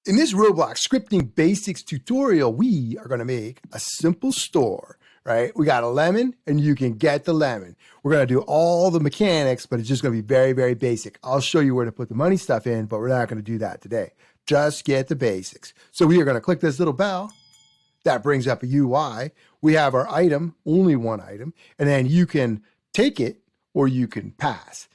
In this Roblox scripting basics tutorial, we are going to make a simple store, right? We got a lemon and you can get the lemon. We're going to do all the mechanics, but it's just going to be very, very basic. I'll show you where to put the money stuff in, but we're not going to do that today. Just get the basics. So we are going to click this little bell. That brings up a UI. We have our item, only one item, and then you can take it or you can pass.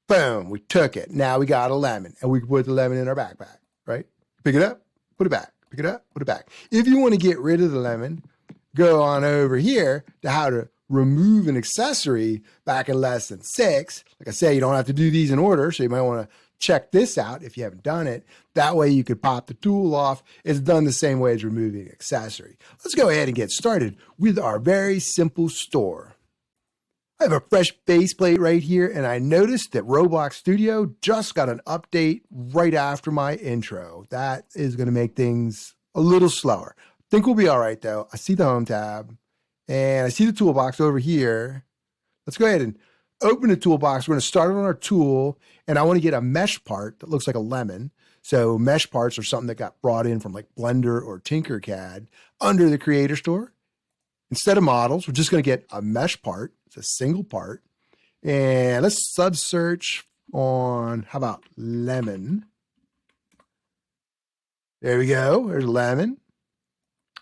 Boom, we took it. Now we got a lemon and we can put the lemon in our backpack, right? Pick it up, put it back, pick it up, put it back. If you want to get rid of the lemon, go on over here to how to remove an accessory back in lesson 6. Like I say, you don't have to do these in order, so you might want to check this out if you haven't done it. That way you could pop the tool off. It's done the same way as removing an accessory. Let's go ahead and get started with our very simple store. I have a fresh base plate right here, and I noticed that Roblox Studio just got an update right after my intro. That is going to make things a little slower. I think we'll be all right, though. I see the Home tab, and I see the toolbox over here. Let's go ahead and open the toolbox. We're going to start on our tool, and I want to get a mesh part that looks like a lemon. So mesh parts are something that got brought in from like Blender or Tinkercad under the Creator Store. Instead of models, we're just going to get a mesh part. It's a single part. And let's sub search on, how about lemon? There we go. There's lemon.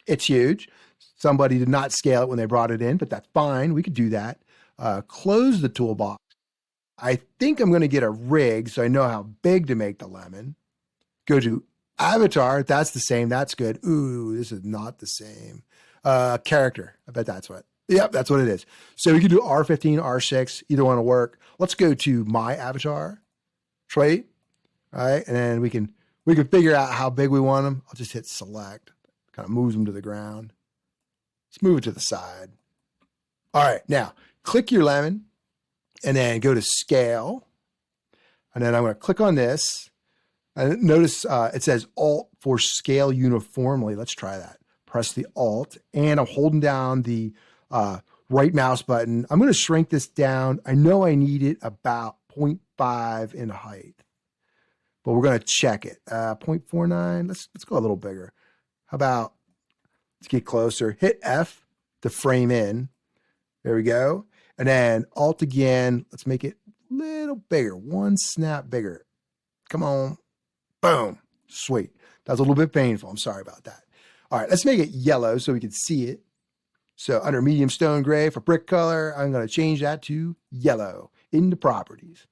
It's huge. Somebody did not scale it when they brought it in, but that's fine. We could do that. Close the toolbox. I think I'm going to get a rig so I know how big to make the lemon. Go to avatar. That's the same. That's good. Ooh, this is not the same. Character. I bet that's what. Yep, that's what it is. So we can do R15, R6, either one will work. Let's go to my avatar trait, right? And then we can figure out how big we want them. I'll just hit select, kind of moves them to the ground. Let's move it to the side. All right, now click your lemon and then go to scale. And then I'm going to click on this. And notice it says Alt for scale uniformly. Let's try that. Press the Alt, and I'm holding down the right mouse button. I'm going to shrink this down. I know I need it about 0.5 in height, but we're going to check it. 0.49. Let's go a little bigger. How about, let's get closer. Hit F to frame in. There we go. And then Alt again. Let's make it a little bigger. One snap bigger. Come on. Boom. Sweet. That's a little bit painful. I'm sorry about that. All right, let's make it yellow so we can see it. So under medium stone gray for brick color, I'm going to change that to yellow in the properties.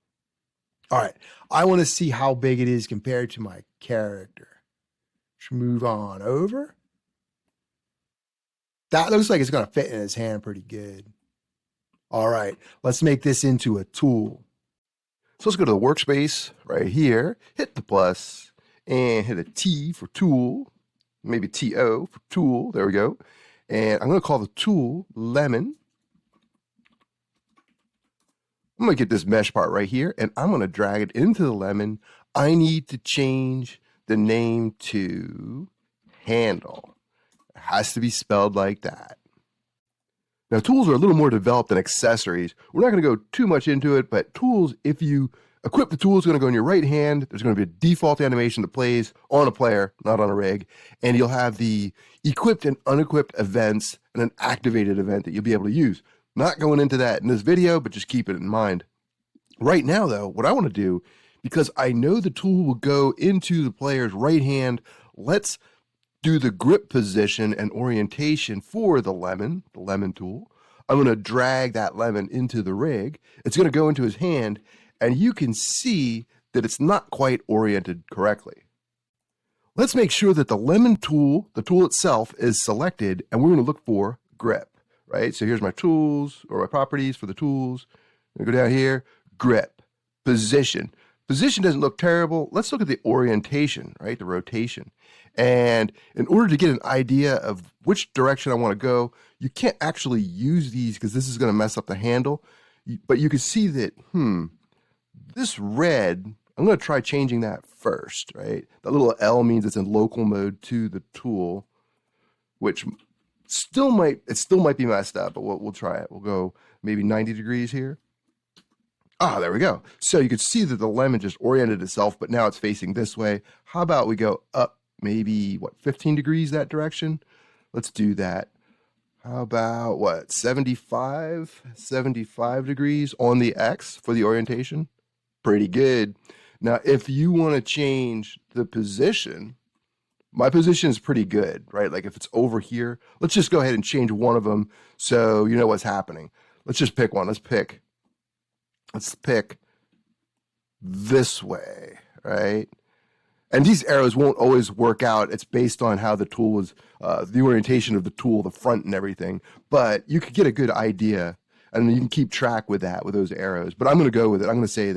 All right, I want to see how big it is compared to my character. Let's move on over. That looks like it's going to fit in his hand pretty good. All right, let's make this into a tool. So let's go to the workspace right here, hit the plus, and hit a T for tool. Maybe TO for tool. There we go. And I'm going to call the tool lemon. I'm going to get this mesh part right here, and I'm going to drag it into the lemon. I need to change the name to handle. It has to be spelled like that. Now, tools are a little more developed than accessories. We're not going to go too much into it, but tools, if you equip the tool, is going to go in your right hand. There's going to be a default animation that plays on a player, not on a rig. And you'll have the equipped and unequipped events and an activated event that you'll be able to use. Not going into that in this video, but just keep it in mind. Right now, though, what I want to do, because I know the tool will go into the player's right hand, let's do the grip position and orientation for the lemon tool. I'm going to drag that lemon into the rig. It's going to go into his hand, and you can see that it's not quite oriented correctly. Let's make sure that the lemon tool, the tool itself, is selected, and we're going to look for grip, right? So here's my tools, or my properties for the tools. I'm going to go down here, grip, position. Position doesn't look terrible. Let's look at the orientation, right? The rotation. And in order to get an idea of which direction I want to go, you can't actually use these because this is going to mess up the handle. But you can see that, this red, I'm going to try changing that first, right? The little L means it's in local mode to the tool, which still might be messed up, but we'll try it. We'll go maybe 90 degrees here. Ah, there we go. So you could see that the lemon just oriented itself, but now it's facing this way. How about we go up maybe, what, 15 degrees that direction? Let's do that. How about, what, 75 degrees on the X for the orientation? Pretty good. Now, if you want to change the position, my position is pretty good, right? Like if it's over here, let's just go ahead and change one of them so you know what's happening. Let's just pick one. Let's pick this way, right? And these arrows won't always work out. It's based on how the tool was, the orientation of the tool, the front and everything. But you could get a good idea, and you can keep track with that, with those arrows. But I'm going to go with it. I'm going to say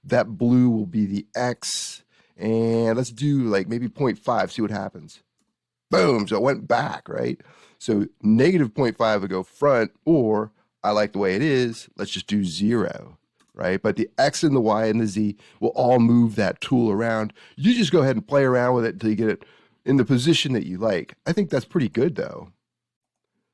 that blue will be the X, and let's do like maybe 0.5, see what happens. Boom, so it went back, right? So negative 0.5 would go front, or I like the way it is, let's just do 0. Right? But the X and the Y and the Z will all move that tool around. You just go ahead and play around with it until you get it in the position that you like. I think that's pretty good though.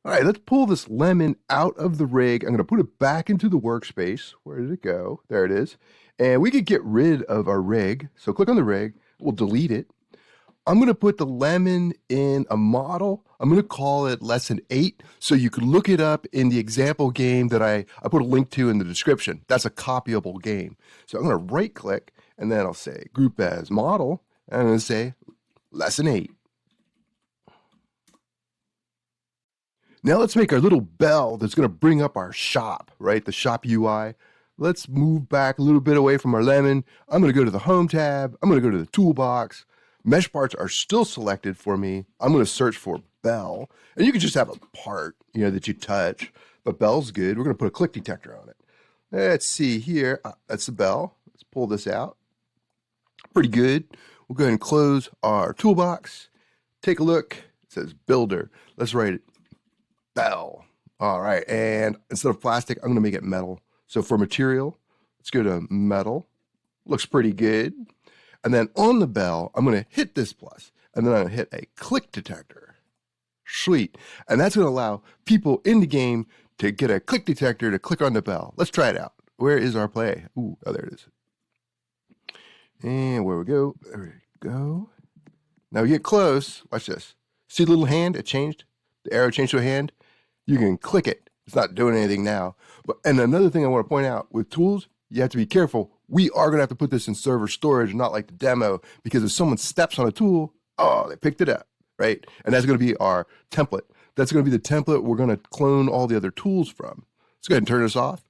All right, let's pull this lemon out of the rig. I'm going to put it back into the workspace. Where did it go? There it is. And we could get rid of our rig. So click on the rig. We'll delete it. I'm going to put the lemon in a model. I'm going to call it lesson 8. So you can look it up in the example game that I put a link to in the description. That's a copyable game. So I'm going to right click and then I'll say group as model. And I'm going to say lesson 8. Now let's make our little bell that's going to bring up our shop, right? The shop UI. Let's move back a little bit away from our lemon. I'm going to go to the home tab. I'm going to go to the toolbox. Mesh parts are still selected for me. I'm going to search for bell, and you can just have a part, that you touch, but bell's good. We're going to put a click detector on it. Let's see here. That's the bell. Let's pull this out. Pretty good. We'll go ahead and close our toolbox. Take a look. It says builder. Let's write it bell. All right. And instead of plastic, I'm going to make it metal. So for material, let's go to metal. Looks pretty good. And then on the bell, I'm going to hit this plus, and then I'm going to hit a click detector. Sweet. And that's going to allow people in the game to get a click detector to click on the bell. Let's try it out. Where is our play? Ooh, oh, there it is. And where we go. There we go. Now we get close. Watch this. See the little hand? It changed. The arrow changed to a hand. You can click it. It's not doing anything now. And another thing I want to point out, with tools, you have to be careful. We are going to have to put this in server storage, not like the demo, because if someone steps on a tool, oh, they picked it up, right? And that's going to be our template. That's going to be the template we're going to clone all the other tools from. Let's go ahead and turn this off.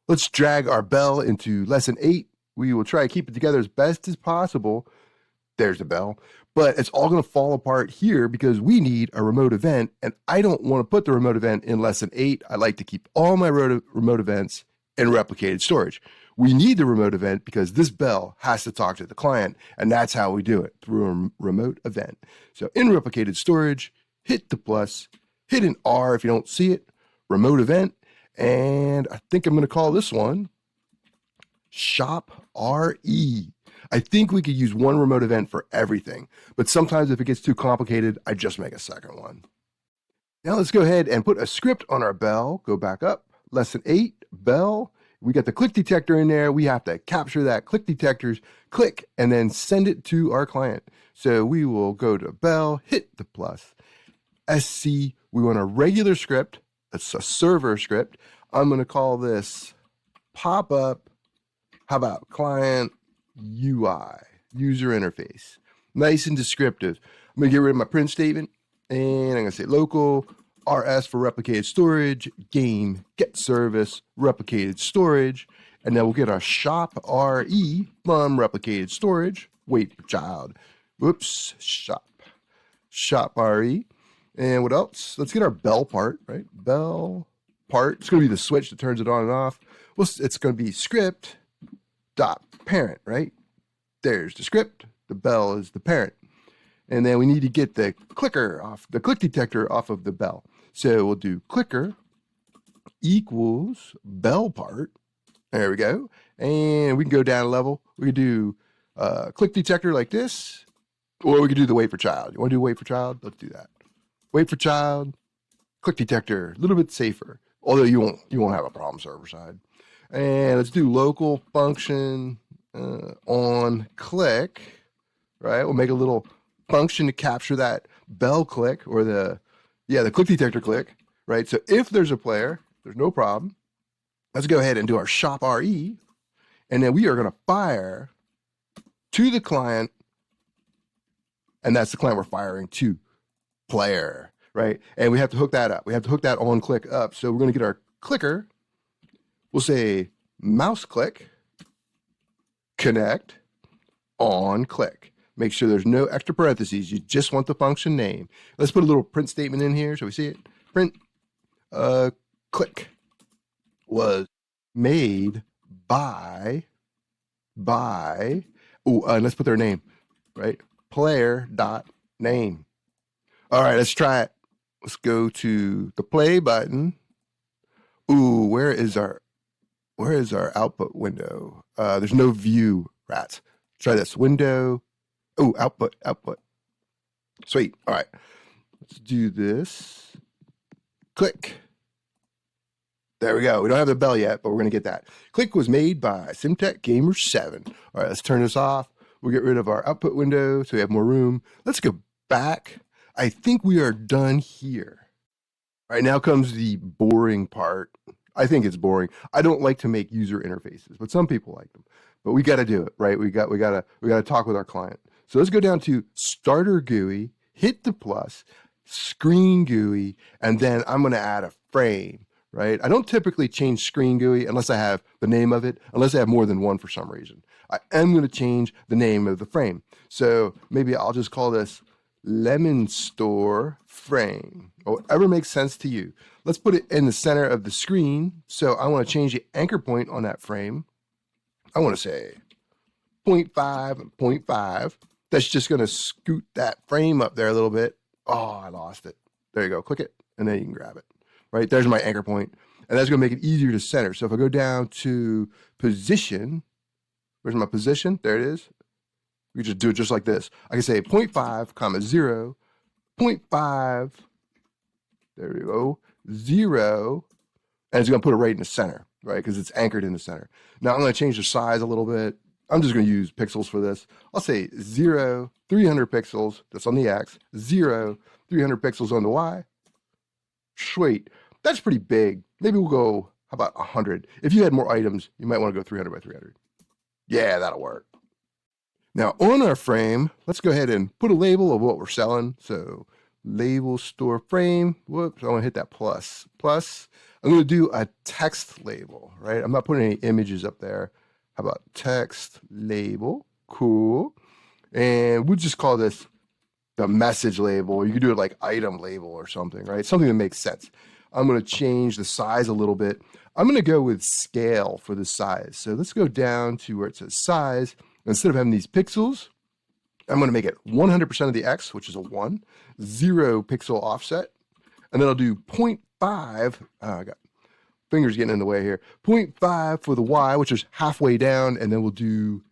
Let's drag our bell into lesson 8. We will try to keep it together as best as possible. There's the bell. But it's all going to fall apart here because we need a remote event, and I don't want to put the remote event in lesson 8. I like to keep all my remote events in replicated storage. We need the remote event because this bell has to talk to the client, and that's how we do it, through a remote event. So in replicated storage, hit the plus, hit an R if you don't see it, remote event, and I think I'm going to call this one Shop RE. I think we could use one remote event for everything, but sometimes if it gets too complicated, I just make a second one. Now let's go ahead and put a script on our bell. Go back up, lesson 8, bell. We got the click detector in there. We have to capture that click detector's click and then send it to our client. So we will go to bell, hit the plus, SC. We want a regular script. It's a server script. I'm going to call this pop up. How about client UI, user interface? Nice and descriptive. I'm going to get rid of my print statement, and I'm going to say local RS for replicated storage, game, get service, replicated storage, and then we'll get our shop RE from replicated storage. Wait for child. Whoops, shop RE. And what else? Let's get our bell part, right? Bell part. It's going to be the switch that turns it on and off. Well, it's going to be script dot parent, right? There's the script. The bell is the parent. And then we need to get the clicker off, the click detector off of the bell. So we'll do clicker equals bell part. There we go. And we can go down a level. We can do click detector like this, or we can do the wait for child. You want to do wait for child? Let's do that. Wait for child, click detector, a little bit safer. Although you won't have a problem server side. And let's do local function on click, right? We'll make a little function to capture that bell click or the click detector click, right? So if there's a player, there's no problem. Let's go ahead and do our shop RE, and then we are going to fire to the client, and that's the client we're firing to, player, right? And we have to hook that up. We have to hook that on click up. So we're going to get our clicker. We'll say mouse click, connect, on click. Make sure there's no extra parentheses. You just want the function name. Let's put a little print statement in here so we see it. Print click was made by and let's put their name, right? Player dot name. All right, let's try it. Let's go to the play button. Ooh, where is our output window? There's no view, rats. Try this window. Oh, output. Sweet. All right, let's do this. Click. There we go. We don't have the bell yet, but we're going to get that. Click was made by SimTech Gamer 7. All right, let's turn this off. We'll get rid of our output window so we have more room. Let's go back. I think we are done here. All right, now comes the boring part. I think it's boring. I don't like to make user interfaces, but some people like them. But we got to do it, right? We got to talk with our client. So let's go down to Starter GUI, hit the plus, Screen GUI, and then I'm going to add a frame. Right? I don't typically change Screen GUI unless I have the name of it, unless I have more than one for some reason. I am going to change the name of the frame. So maybe I'll just call this Lemon Store Frame, or whatever makes sense to you. Let's put it in the center of the screen. So I want to change the anchor point on that frame. I want to say 0.5 and 0.5. That's just going to scoot that frame up there a little bit. Oh, I lost it. There you go. Click it, and then you can grab it. Right, there's my anchor point, and that's going to make it easier to center. So if I go down to position, where's my position? There it is. We just do it just like this. I can say 0.5, comma 0, 0.5, there we go, 0, and it's going to put it right in the center, right, because it's anchored in the center. Now I'm going to change the size a little bit. I'm just going to use pixels for this. I'll say 0, 300 pixels, that's on the X, 0, 300 pixels on the Y. Sweet. That's pretty big. Maybe we'll go, how about 100? If you had more items, you might want to go 300 by 300. Yeah, that'll work. Now on our frame, let's go ahead and put a label of what we're selling. So label store frame. Whoops, I want to hit that plus. I'm going to do a text label, right? I'm not putting any images up there. How about text label? Cool. And we'll just call this the message label. You could do it like item label or something, right? Something that makes sense. I'm going to change the size a little bit. I'm going to go with scale for the size. So let's go down to where it says size. Instead of having these pixels, I'm going to make it 100% of the X, which is a 1, 0 pixel offset. And then I'll do 0.5. I got fingers getting in the way here. 0.5 for the Y, which is halfway down. And then we'll do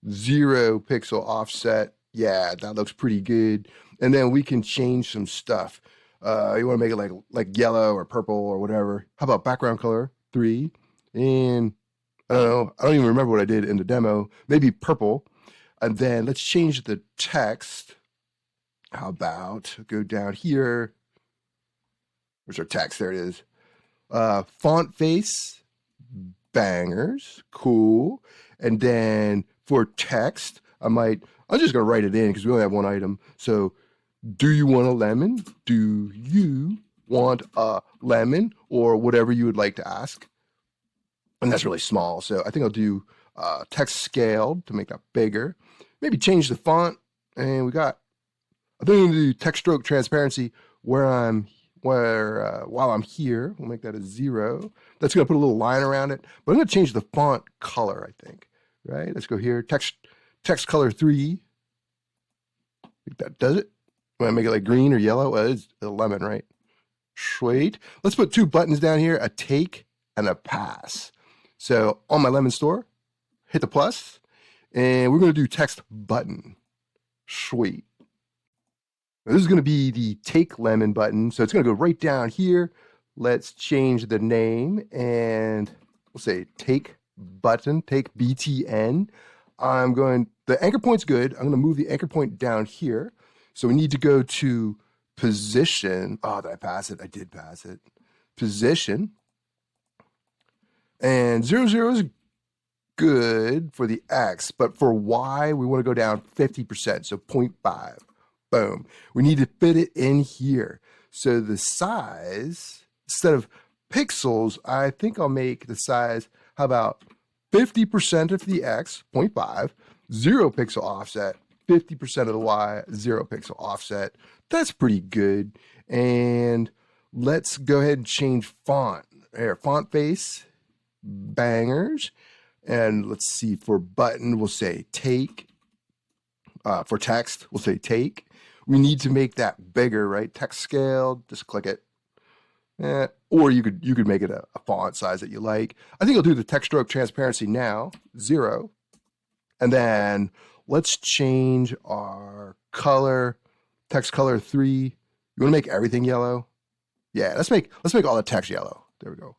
0 pixel offset. Yeah, that looks pretty good. And then we can change some stuff. You want to make it like yellow or purple or whatever. How about background color? 3. And I don't know. I don't even remember what I did in the demo. Maybe purple. And then let's change the text. How about go down here? Where's our text? There it is. Font face, bangers, cool. And then for text, I'm just going to write it in because we only have one item. So, do you want a lemon? Do you want a lemon? Or whatever you would like to ask. And that's really small. So I think I'll do text scaled to make that bigger. Maybe change the font. And I think I'm going to do text stroke transparency while I'm here. We'll make that a 0. That's going to put a little line around it. But I'm going to change the font color, I think. Right? Let's go here. Text color 3. I think that does it. Want to make it like green or yellow? Well, it's a lemon, right? Sweet. Let's put 2 buttons down here, a take and a pass. So on my lemon store, hit the plus, and we're going to do text button. Sweet. Now, this is going to be the take lemon button. So it's going to go right down here. Let's change the name, and we'll say take button, take BTN. The anchor point's good. I'm going to move the anchor point down here. So we need to go to position. Oh, did I pass it? I did pass it. Position. And 0, 0 is good for the X, but for Y, we want to go down 50%, so 0.5. Boom. We need to fit it in here. So the size, instead of pixels, I think I'll make the size, how about 50% of the X, 0.5, 0 pixel offset, 50% of the Y, 0 pixel offset. That's pretty good. And let's go ahead and change font. Here, font face, bangers. And let's see, for button, we'll say take. For text, we'll say take. We need to make that bigger, right? Text scale, just click it. Or you could make it a font size that you like. I think I'll do the text stroke transparency now, 0. And then let's change our color, text color 3. You want to make everything yellow? Yeah, let's make all the text yellow. There we go.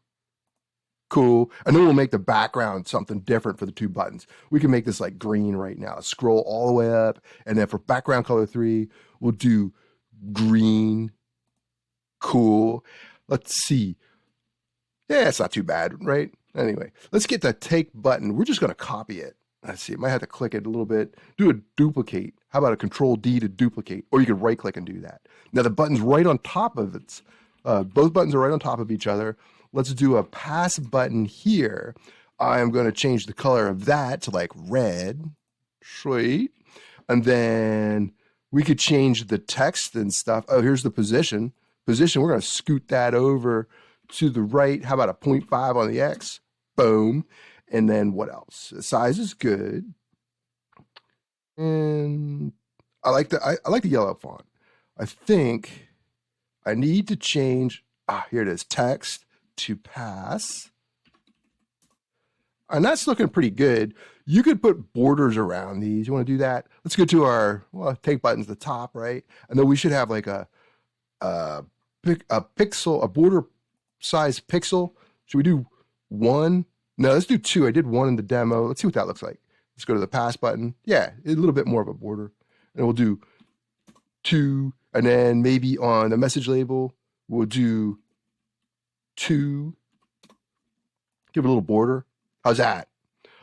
Cool. And then we'll make the background something different for the 2 buttons. We can make this like green right now. Scroll all the way up. And then for background color 3, we'll do green. Cool. Let's see. Yeah, it's not too bad, right? Anyway, let's get the take button. We're just going to copy it. Let's see. I might have to click it a little bit. Do a duplicate. How about a control D to duplicate? Or you could right click and do that. Now the button's right on top of it. Both buttons are right on top of each other. Let's do a pass button here. I'm going to change the color of that to like red. Sweet. And then we could change the text and stuff. Oh, here's the position. Position, we're going to scoot that over to the right. How about a 0.5 on the X? Boom. And then what else? The size is good. And I like the yellow font. I think I need to change, here it is, text to pass. And that's looking pretty good. You could put borders around these. You want to do that? Let's go to our, take buttons at the top, right? And then we should have like a pixel, a border size pixel. Should we do 1? No, let's do 2. I did 1 in the demo. Let's see what that looks like. Let's go to the pass button. Yeah, a little bit more of a border. And we'll do 2. And then maybe on the message label, we'll do 2. Give it a little border. How's that?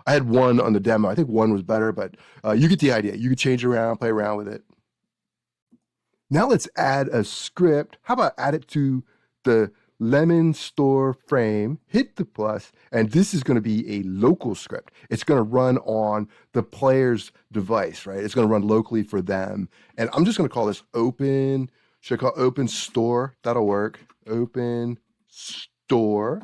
I had 1 on the demo. I think 1 was better, but you get the idea. You can change around, play around with it. Now let's add a script. How about add it to the Lemon Store frame, hit the plus, and this is going to be a local script. It's going to run on the player's device, right? It's going to run locally for them. And I'm just going to call this open. Should I call open store? That'll work. Open store.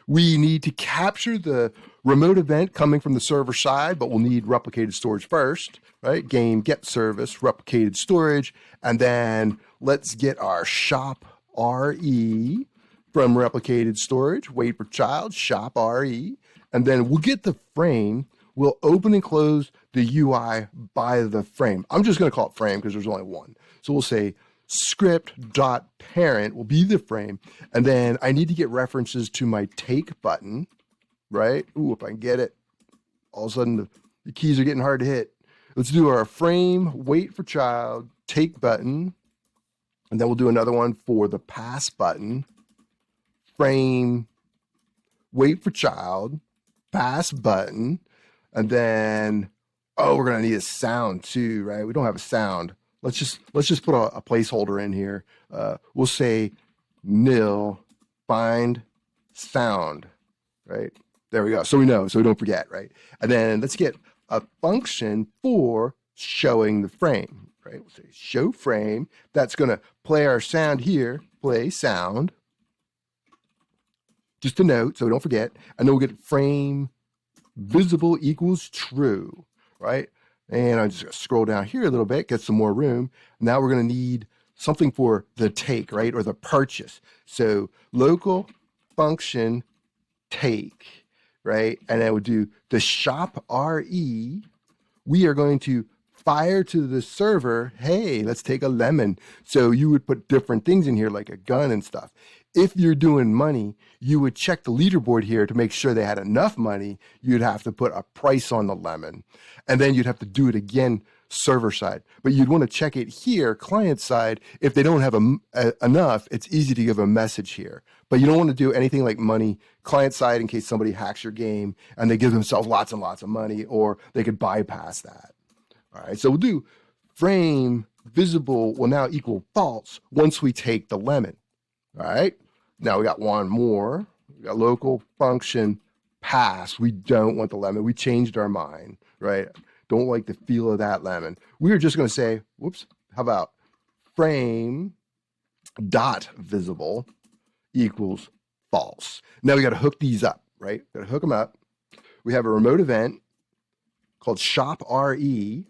We need to capture the remote event coming from the server side, but we'll need replicated storage first, right? Game get service, replicated storage, and then let's get our shop RE from replicated storage, wait for child, shop RE, and then we'll get the frame. We'll open and close the UI by the frame. I'm just going to call it frame because there's only one. So we'll say script.parent will be the frame. And then I need to get references to my take button, right? Ooh, if I can get it. All of a sudden, the keys are getting hard to hit. Let's do our frame, wait for child, take button. And then we'll do another one for the pass button. Frame, wait for child, pass button. And then, we're going to need a sound too, right? We don't have a sound. Let's just put a placeholder in here. We'll say nil find sound, right? There we go. So we know, so we don't forget, right? And then let's get a function for showing the frame, right? We'll say show frame. That's going to play our sound here, play sound. Just a note, so we don't forget. And then we'll get frame visible equals true, right? And I'm just going to scroll down here a little bit, get some more room. Now we're going to need something for the take, right? Or the purchase. So local function take, right? And then we'll do the shop RE. We are going to fire to the server, hey, let's take a lemon. So you would put different things in here like a gun and stuff. If you're doing money, you would check the leaderboard here to make sure they had enough money. You'd have to put a price on the lemon, and then you'd have to do it again server side. But you'd want to check it here, client side. If they don't have enough, it's easy to give a message here. But you don't want to do anything like money client side in case somebody hacks your game and they give themselves lots and lots of money, or they could bypass that. All right, so we'll do frame visible will now equal false once we take the lemon. All right, now we got one more. We got local function pass. We don't want the lemon. We changed our mind, right? Don't like the feel of that lemon. We are just going to say, whoops, how about frame dot visible equals false. Now we got to hook these up, right? Got to hook them up. We have a remote event called shop RE,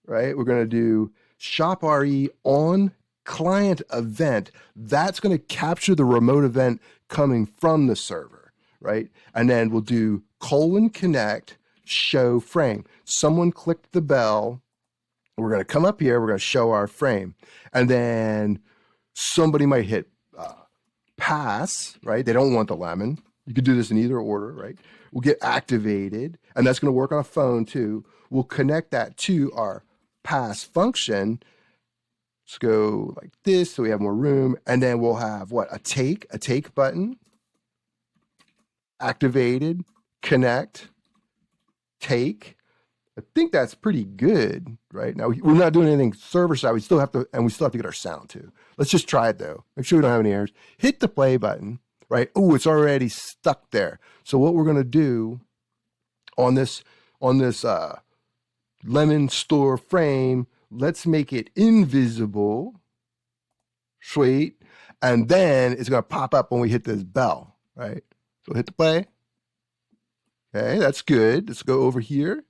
right? We're going to do shop RE on client event. That's going to capture the remote event coming from the server, right? And then we'll do :connect show frame. Someone clicked the bell. We're going to come up here. We're going to show our frame. And then somebody might hit pass, right? They don't want the lemon. You could do this in either order, right? We'll get activated, and that's going to work on a phone too. We'll connect that to our pass function. Let's go like this so we have more room. And then we'll have what? A take button, activated, connect, take. I think that's pretty good, right? Now we're not doing anything server side. We still have to get our sound too. Let's just try it though. Make sure we don't have any errors. Hit the play button, right? Oh, it's already stuck there. So what we're gonna do on this lemon store frame, let's make it invisible. Sweet. And then it's going to pop up when we hit this bell, right? So hit the play. Okay, that's good. Let's go over here.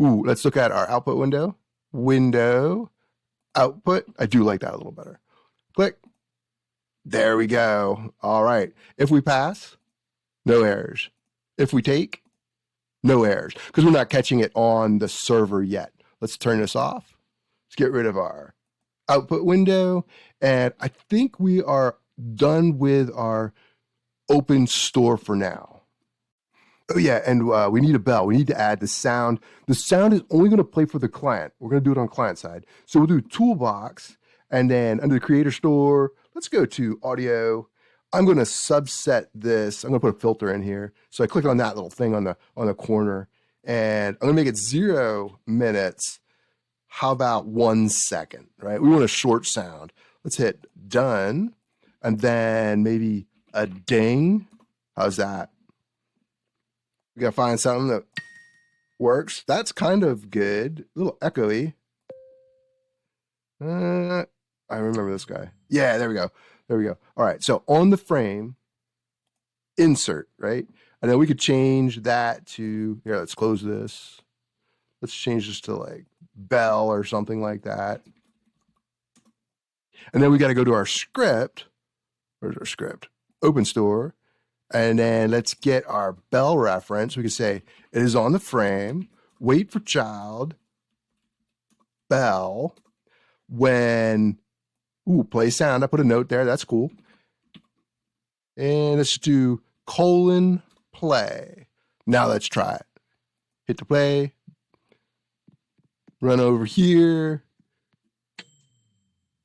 Ooh, let's look at our output window. Window, output. I do like that a little better. Click. There we go. All right. If we pass, no errors. If we take, no errors, because we're not catching it on the server yet. Let's turn this off. Let's get rid of our output window. And I think we are done with our open store for now. Oh yeah, and we need a bell. We need to add the sound. The sound is only going to play for the client. We're going to do it on client side. So we'll do toolbox, and then under the creator store, let's go to audio. I'm going to subset this. I'm going to put a filter in here. So I click on that little thing on the corner, and I'm going to make it 0 minutes. How about 1 second, right? We want a short sound. Let's hit done, and then maybe a ding. How's that? We got to find something that works. That's kind of good. A little echoey. I remember this guy. Yeah, there we go. There we go. All right. So on the frame, insert, right? And then we could change that to, here, let's close this. Let's change this to like bell or something like that. And then we got to go to our script. Where's our script? Open store. And then let's get our bell reference. We can say it is on the frame. Wait for child. Bell. When, play sound. I put a note there. That's cool. And let's do :play. Now let's try it. Hit the play. Run over here.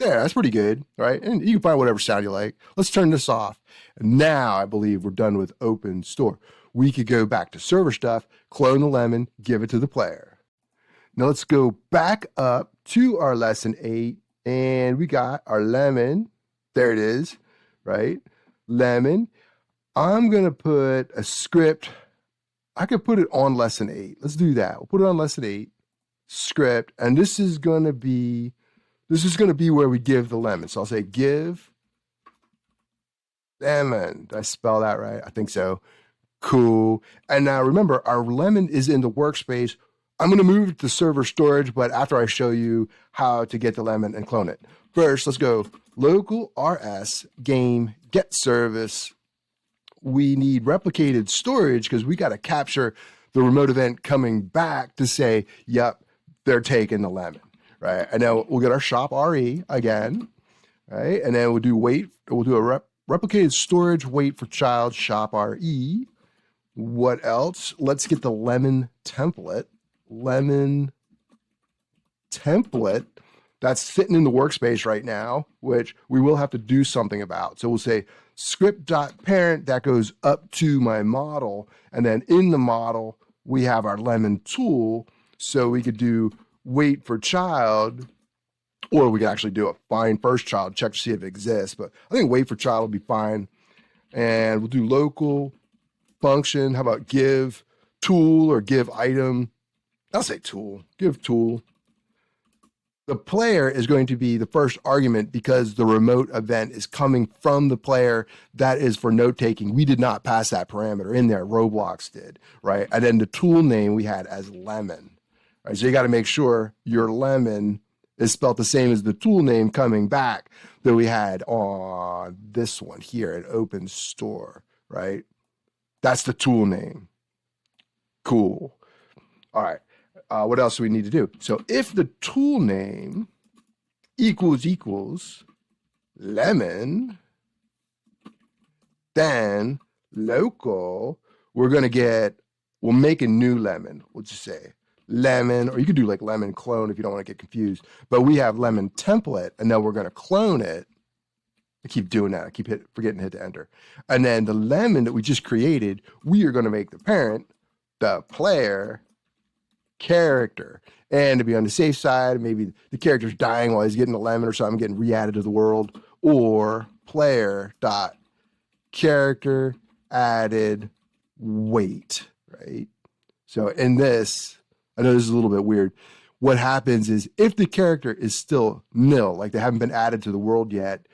There, that's pretty good, right? And you can find whatever sound you like. Let's turn this off. Now I believe we're done with open store. We could go back to server stuff, clone the lemon, give it to the player. Now let's go back up to our lesson 8, and we got our lemon. There it is, right? Lemon. I'm going to put a script. I could put it on lesson 8. Let's do that. We'll put it on lesson 8, script, and this is going to be where we give the lemon. So I'll say give lemon. Did I spell that right? I think so. Cool. And now remember, our lemon is in the workspace. I'm going to move it to server storage, but after I show you how to get the lemon and clone it. First, let's go local rs game get service. We need replicated storage because we got to capture the remote event coming back to say, yep, they're taking the lemon. Right, and now we'll get our shop RE again. right? And then we'll do wait. We'll do a replicated storage wait for child shop RE. What else? Let's get the lemon template. Lemon template that's sitting in the workspace right now, which we will have to do something about. So we'll say script.parent, that goes up to my model. And then in the model, we have our lemon tool. So we could do wait for child, or we could actually do a find first child, check to see if it exists. But I think wait for child will be fine. And we'll do local function. How about give tool or give item? I'll say tool, give tool. The player is going to be the first argument because the remote event is coming from the player. That is for note taking. We did not pass that parameter in there. Roblox did, right? And then the tool name we had as lemon, right? So you got to make sure your lemon is spelled the same as the tool name coming back that we had on this one here at Open Store, right? That's the tool name. Cool. All right. What else do we need to do? So if the tool name equals lemon, then local, we'll make a new lemon. We'll just say lemon, or you could do like lemon clone if you don't want to get confused. But we have lemon template, and then we're going to clone it. I keep doing that. I keep forgetting to hit the enter. And then the lemon that we just created, we are going to make the parent, the player, character. And to be on the safe side, maybe the character's dying while he's getting a lemon or something, getting re-added to the world, or player dot character added wait, right? So in this, I know this is a little bit weird. What happens is if the character is still nil, like they haven't been added to the world yet,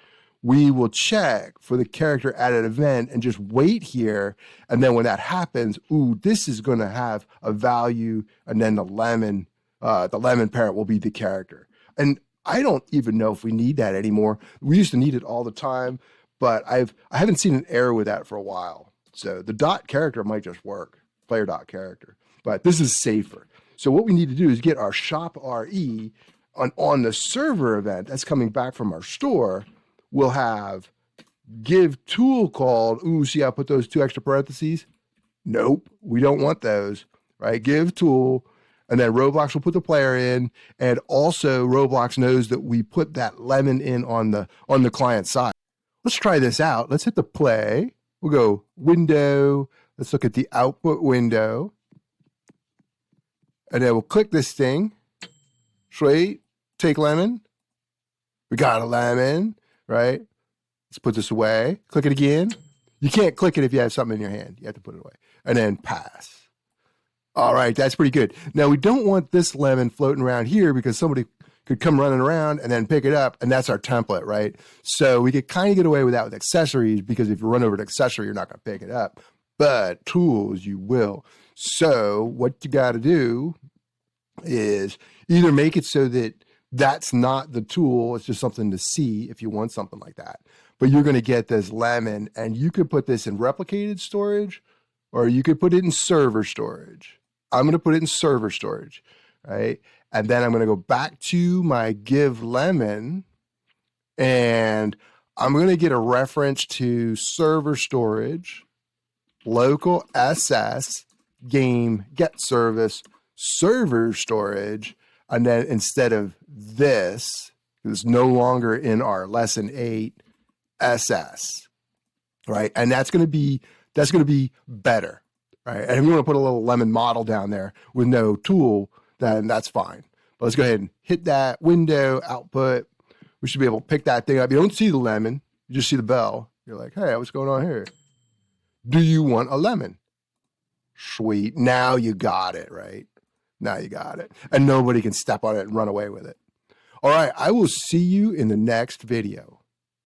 we will check for the character added event and just wait here. And then when that happens, ooh, this is going to have a value. And then the lemon parent will be the character. And I don't even know if we need that anymore. We used to need it all the time, but I haven't seen an error with that for a while. So the dot character might just work, player dot character, but this is safer. So what we need to do is get our shop RE on the server event that's coming back from our store. We'll have give tool called, ooh, see I put those 2 extra parentheses? Nope, we don't want those, right? Give tool, and then Roblox will put the player in, and also Roblox knows that we put that lemon in on the client side. Let's try this out. Let's hit the play. We'll go window. Let's look at the output window. And then we'll click this thing. Sweet, take lemon. We got a lemon. Right? Let's put this away. Click it again. You can't click it if you have something in your hand. You have to put it away. And then pass. All right, that's pretty good. Now, we don't want this lemon floating around here because somebody could come running around and then pick it up, and that's our template, right? So we could kind of get away with that with accessories because if you run over an accessory, you're not going to pick it up. But tools, you will. So what you got to do is either make it so that that's not the tool. It's just something to see if you want something like that. But you're going to get this lemon, and you could put this in replicated storage, or you could put it in server storage. I'm going to put it in server storage, right? And then I'm going to go back to my give lemon, and I'm going to get a reference to server storage, local SS, game, get service, server storage. And then instead of this, it's no longer in our lesson 8 SS, right? And that's going to be better, right? And if you want to put a little lemon model down there with no tool, then that's fine. But let's go ahead and hit that window output. We should be able to pick that thing up. You don't see the lemon, you just see the bell. You're like, hey, what's going on here? Do you want a lemon? Sweet. Now you got it, right? Now you got it. And nobody can step on it and run away with it. All right, I will see you in the next video.